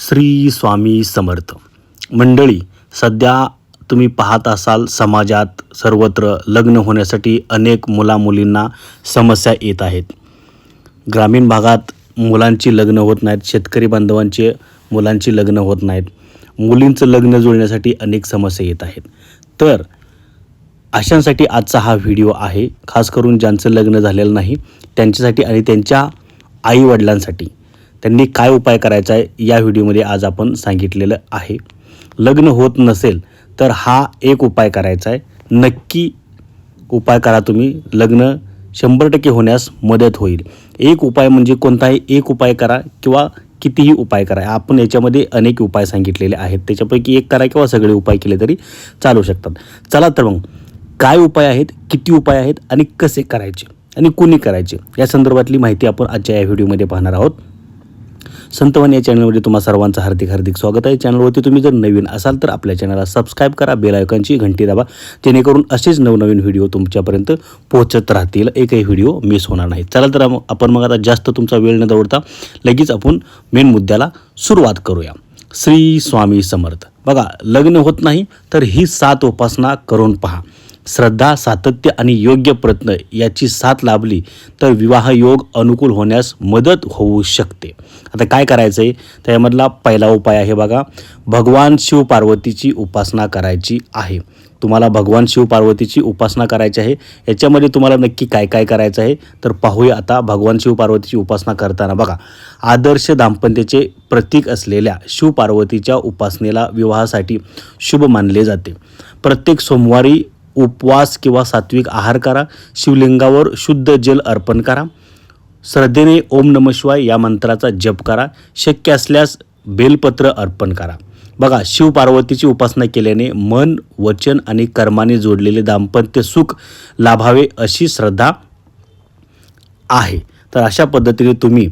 श्री स्वामी समर्थ मंडळी, सध्या तुम्ही पाहत असाल समाजात सर्वत्र लग्न होण्यासाठी अनेक मुलामुलींना समस्या येत आहेत. ग्रामीण भागात मुलांची लग्न होत नाहीत, शेतकरी बांधवांचे मुलांची लग्न होत नाहीत, मुलींचं लग्न जुळण्यासाठी अनेक समस्या येत आहेत. तर अशांसाठी आजचा हा व्हिडिओ आहे. खास करून ज्यांचं लग्न झालेलं नाही त्यांच्यासाठी आणि त्यांच्या आईवडिलांसाठी त्यांनी काय उपाय करायचा आहे या व्हिडिओमध्ये आज आपण सांगितलेलं आहे. लग्न होत नसेल तर हा एक उपाय करायचा आहे. नक्की उपाय करा तुम्ही, लग्न 100% होण्यास मदत होईल. एक उपाय म्हणजे कोणताही एक उपाय करा किंवा कितीही उपाय करा. आपण याच्यामध्ये अनेक उपाय सांगितलेले आहेत, त्याच्यापैकी एक करा किंवा सगळे उपाय केले तरी चालू शकतात. चला तर मग काय उपाय आहेत, किती उपाय आहेत आणि कसे करायचे आणि कुणी करायचे या संदर्भातली माहिती आपण आजच्या या व्हिडिओमध्ये पाहणार आहोत. संतवाणी या चॅनलमध्ये तुम्हा सर्वांचं हार्दिक स्वागत आहे. चॅनलवरती तुम्ही जर नवीन असाल तर आपल्या चॅनलला सबस्क्राईब करा, बेल आयकॉनची घंटी दाबा, जेणेकरून असेच नवनवीन व्हिडिओ तुमच्यापर्यंत पोहोचत राहतील, एकही व्हिडिओ मिस होणार नाही. चला तर आपण मग आता जास्त तुमचा वेळ न दवडता लगेच आपण मेन मुद्द्याला सुरुवात करूया. श्री स्वामी समर्थ. बघा, लग्न होत नाही तर ही 7 उपासना करून पहा. श्रद्धा, सातत्य आणि योग्य प्रयत्न याची साथ लाभली तर विवाह योग अनुकूल होण्यास मदत होऊ शकते. आता काय करायचं आहे, त्यामधला पहिला उपाय आहे बघा, भगवान शिव पार्वतीची उपासना करायची आहे. तुम्हाला भगवान शिव पार्वतीची उपासना करायची आहे. याच्यामध्ये तुम्हाला नक्की काय काय करायचं आहे तर पाहूया. आता भगवान शिव पार्वतीची उपासना करताना बघा, आदर्श दाम्पत्याचे प्रतीक असलेल्या शिव पार्वतीच्या उपासनेला विवाहासाठी शुभ मानले जाते. प्रत्येक सोमवारी उपवास किंवा सात्विक आहार करा. शिवलिंगावर शुद्ध जल अर्पण करा. श्रद्धेने ओम नमः शिवाय या मंत्राचा जप करा. शक्य असल्यास बेलपत्र अर्पण करा. बघा, शिव पार्वतीची उपासना केल्याने मन, वचन आणि कर्माने जोडलेले दाम्पत्य सुख लाभावे अशी श्रद्धा आहे. तर अशा पद्धतीने तुम्ही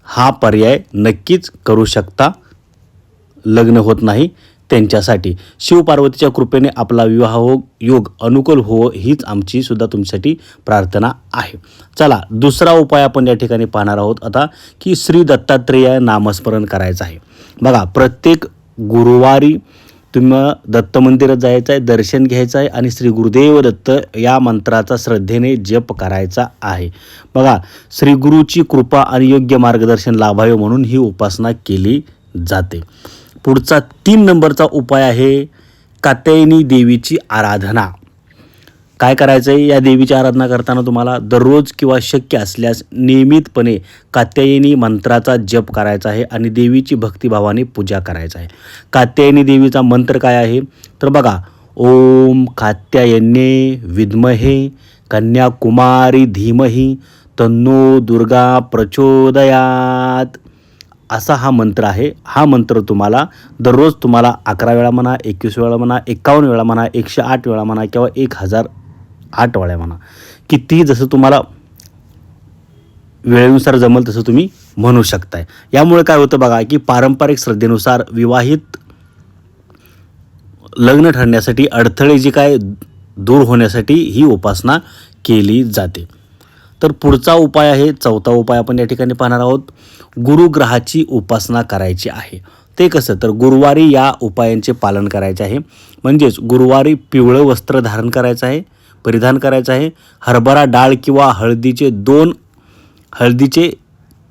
हा पर्याय नक्कीच करू शकता. लग्न होत नाही त्यांच्यासाठी शिव पार्वतीच्या कृपेने आपला विवाह योग अनुकूल हो हीच आमची सुद्धा तुमच्यासाठी प्रार्थना आहे. चला, दुसरा उपाय आपण या ठिकाणी पाहणार आहोत आता, की श्री दत्तात्रेय नामस्मरण करायचं आहे. बघा, प्रत्येक गुरुवारी तुम्ही दत्त मंदिरात जायचं आहे, दर्शन घ्यायचं आहे आणि श्री गुरुदेव दत्त या मंत्राचा श्रद्धेने जप करायचा आहे. बघा, श्री गुरुची कृपा आणि योग्य मार्गदर्शन लाभावे म्हणून ही उपासना केली जाते. पुढचा 3 नंबरचा उपाय आहे कात्यायनी देवीची आराधना. काय करायचं आहे, या देवीची आराधना करताना तुम्हाला दररोज किंवा शक्य असल्यास नियमितपणे कात्यायनी मंत्राचा जप करायचा आहे आणि देवीची भक्तिभावाने पूजा करायचा आहे. कात्यायनी देवीचा मंत्र काय आहे तर बघा, ओम कात्यायन्ये विद्महे कन्याकुमारी धीमहि तन्नो दुर्गा प्रचोदयात, असा हा मंत्र आहे. हा मंत्र तुम्हाला दररोज 11 वेळा म्हणा, 21 वेळा म्हणा, 51 वेळा म्हणा, 108 वेळा म्हणा किंवा 1008 वेळा म्हणा, कितीही जसं तुम्हाला वेळेनुसार जमल तसं तुम्ही म्हणू शकताय. यामुळे काय होतं बघा, की पारंपरिक श्रद्धेनुसार विवाहित लग्न ठरण्यासाठी अडथळे जे काय दूर होण्यासाठी ही उपासना केली जाते. तर पुढचा उपाय आहे, चौथा उपाय आपण या ठिकाणी पाहणार आहोत, गुरुग्रहाची उपासना करायची आहे. ते कसं तर गुरुवारी या उपायांचे पालन करायचे आहे. म्हणजेच गुरुवारी पिवळं वस्त्र धारण करायचं आहे, परिधान करायचं आहे. हरभरा डाळ किंवा हळदीचे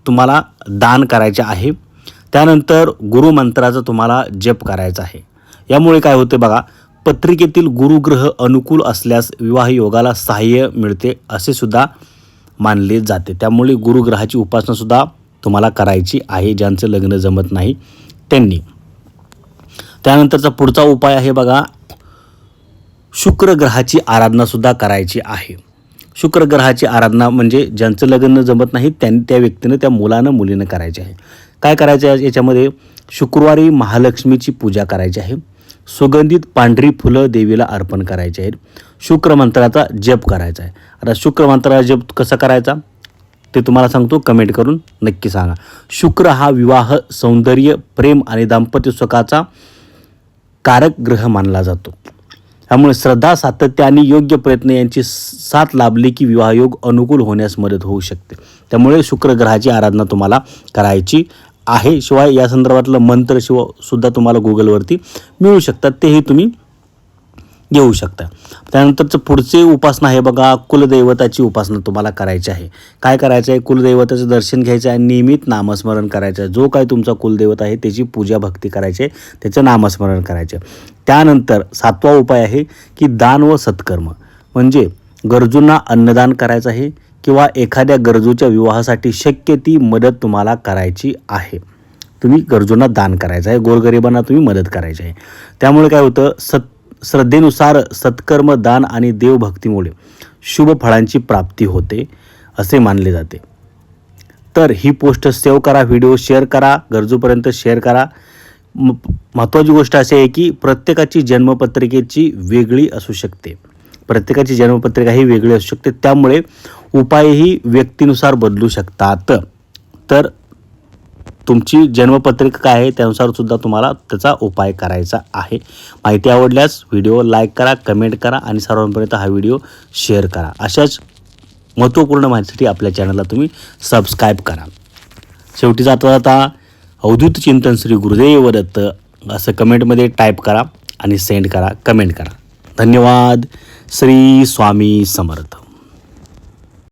तुम्हाला दान करायचे आहे. त्यानंतर गुरुमंत्राचा तुम्हाला जप करायचा आहे. यामुळे काय होते बघा, पत्रिकेतील गुरुग्रह अनुकूल असल्यास विवाह योगाला सहाय्य मिळते असे सुद्धा मानले जाते. त्यामुळे गुरुग्रहाची उपासनासुद्धा तुम्हाला करायची आहे, ज्यांचं लग्न जमत नाही त्यांनी. त्यानंतरचा पुढचा उपाय आहे बघा, शुक्रग्रहाची आराधनासुद्धा करायची आहे. शुक्रग्रहाची आराधना म्हणजे ज्यांचं लग्न जमत नाही त्या व्यक्तीनं, त्या मुलीनं करायचे आहे. काय करायचं आहे याच्यामध्ये, शुक्रवारी महालक्ष्मीची पूजा करायची आहे. सुगंधित पांढरी फुलं देवीला अर्पण करायची आहेत. शुक्र मंत्राचा जप करायचा आहे. आता शुक्र मंत्राचा जप कसा करायचा ते तुम्हाला सांगतो, कमेंट करून नक्की सांगा. शुक्र हा विवाह, सौंदर्य, प्रेम आणि दाम्पत्य सुखाचा कारक ग्रह मानला जातो. त्यामुळे श्रद्धा, सातत्य आणि योग्य प्रयत्न यांची साथ लाभली की विवाहयोग अनुकूल होण्यास मदत होऊ शकते. त्यामुळे शुक्र ग्रहाची आराधना तुम्हाला करायची आहे. शिवाय या संदर्भातलं मंत्र सुद्धा तुम्हाला गुगलवरती मिळू शकतात, तेही तुम्ही घेऊ शकता. त्यानंतरचं पुढचे उपासना आहे बघा, कुलदैवताची उपासना तुम्हाला करायची आहे. काय करायचं आहे, कुलदैवताचं दर्शन घ्यायचं आहे, नियमित नामस्मरण करायचं आहे. जो काही तुमचा कुलदैवत आहे त्याची पूजा भक्ती करायची आहे, त्याचं नामस्मरण करायचे. त्यानंतर 7वा उपाय आहे की दान व सत्कर्म, म्हणजे गरजूंना अन्नदान करायचं आहे किंवा एखाद्या गरजूच्या विवाहासाठी शक्य ती मदत तुम्हाला करायची आहे. तुम्ही गरजूंना दान करायचं आहे, गोरगरिबांना तुम्ही मदत करायची आहे. त्यामुळे काय होतं, श्रद्धेनुसार सत्कर्म, दान आणि देवभक्तीमुळे शुभ फळांची प्राप्ती होते असे मानले जाते. तर ही पोस्ट सेव्ह करा, व्हिडिओ शेअर करा, गरजूपर्यंत शेअर करा. महत्त्वाची गोष्ट अशी आहे की प्रत्येकाची जन्मपत्रिकेची वेगळी असू शकते, प्रत्येकाची जन्मपत्रिका ही वेगळी असू शकते, त्यामुळे उपायही व्यक्तीनुसार बदलू शकतात. तर तुमची जन्मपत्रिका काय आहे त्यानुसार सुद्धा तुम्हाला त्याचा उपाय करायचा आहे. माहिती आवडल्यास व्हिडिओ लाईक करा, कमेंट करा आणि सर्वांपर्यंत हा व्हिडिओ शेअर करा. अशाच महत्त्वपूर्ण माहितीसाठी आपल्या चॅनलला तुम्ही सबस्क्राईब करा. शेवटी जाता अवधूत चिंतन श्री गुरुदेव दत्त असं कमेंटमध्ये टाईप करा आणि सेंड करा, कमेंट करा. धन्यवाद. श्री स्वामी समर्थ.